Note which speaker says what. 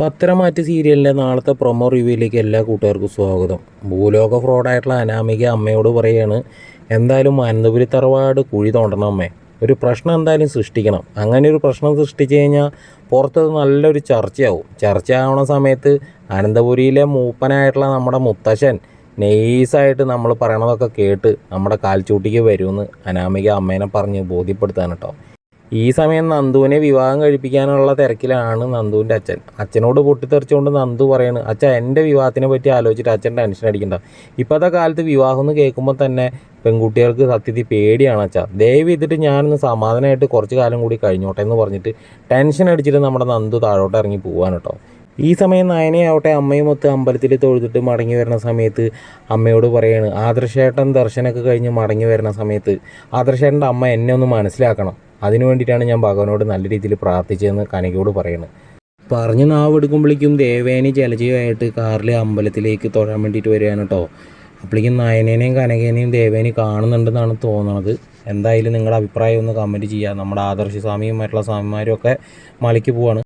Speaker 1: പത്തരമാറ്റ് സീരിയലിൻ്റെ നാളത്തെ പ്രൊമോ റിവ്യൂയിലേക്ക് എല്ലാ കൂട്ടുകാർക്കും സ്വാഗതം. ഭൂലോക ഫ്രോഡായിട്ടുള്ള അനാമിക അമ്മയോട് പറയുകയാണ്, എന്തായാലും അനന്തപുരി തറവാട് കുഴി തോണ്ടണം അമ്മേ, ഒരു പ്രശ്നം എന്തായാലും സൃഷ്ടിക്കണം. അങ്ങനെ ഒരു പ്രശ്നം സൃഷ്ടിച്ചു കഴിഞ്ഞാൽ പുറത്തത് നല്ലൊരു ചർച്ചയാവണ സമയത്ത് അനന്തപുരിയിലെ മൂപ്പനായിട്ടുള്ള നമ്മുടെ മുത്തശ്ശൻ നെയ്സായിട്ട് നമ്മൾ പറയണതൊക്കെ കേട്ട് നമ്മുടെ കാൽച്ചൂട്ടിക്ക് വരുമെന്ന് അനാമിക അമ്മേനെ പറഞ്ഞ് ബോധ്യപ്പെടുത്താൻ കേട്ടോ. ഈ സമയം നന്ദുവിനെ വിവാഹം കഴിപ്പിക്കാനുള്ള തിരക്കിലാണ് നന്ദുവിൻ്റെ അച്ഛനോട് പൊട്ടിത്തെറിച്ചുകൊണ്ട് നന്ദു പറയാണ്, അച്ഛൻ എൻ്റെ വിവാഹത്തിനെ പറ്റി ആലോചിച്ചിട്ട് അച്ഛൻ ടെൻഷൻ അടിക്കണ്ട. ഇപ്പോഴത്തെ കാലത്ത് വിവാഹം എന്ന് കേൾക്കുമ്പോൾ തന്നെ പെൺകുട്ടികൾക്ക് സത്യത്തിൽ പേടിയാണ് അച്ഛാ. ദയവ് ചെയ്തിട്ട് ഞാനൊന്ന് സമാധാനമായിട്ട് കുറച്ച് കാലം കൂടി കഴിഞ്ഞോട്ടെ എന്ന് പറഞ്ഞിട്ട് ടെൻഷൻ അടിച്ചിട്ട് നമ്മുടെ നന്ദു താഴോട്ട് ഇറങ്ങി പോവാൻ കേട്ടോ. ഈ സമയം നയനയാവട്ടെ അമ്മയുമൊത്ത് അമ്പലത്തിൽ തൊഴുതിട്ട് മടങ്ങി വരുന്ന സമയത്ത് അമ്മയോട് പറയാണ്, ആദർശേട്ടൻ ദർശനമൊക്കെ കഴിഞ്ഞ് മടങ്ങി വരുന്ന സമയത്ത് ആദർശേട്ടൻ്റെ അമ്മ എന്നെ ഒന്ന് മനസ്സിലാക്കണം, അതിനു വേണ്ടിയിട്ടാണ് ഞാൻ ഭഗവാനോട് നല്ല രീതിയിൽ പ്രാർത്ഥിച്ചതെന്ന് കനകയോട് പറയുന്നത്. പറഞ്ഞ് നാവെടുക്കുമ്പോഴേക്കും ദേവേനി ജലജയുമായിട്ട് കാറിൽ അമ്പലത്തിലേക്ക് തൊഴാൻ വേണ്ടിയിട്ട് വരികയാണ് കേട്ടോ. അപ്പോഴേക്കും നയനേനെയും കനകേനെയും ദേവേനി കാണുന്നുണ്ടെന്നാണ് തോന്നുന്നത്. എന്തായാലും നിങ്ങളുടെ അഭിപ്രായം ഒന്ന് കമൻറ്റ് ചെയ്യുക. നമ്മുടെ ആദർശ സ്വാമിയുമായിട്ടുള്ള സ്വാമിമാരും ഒക്കെ മലയ്ക്ക് പോവാണ്.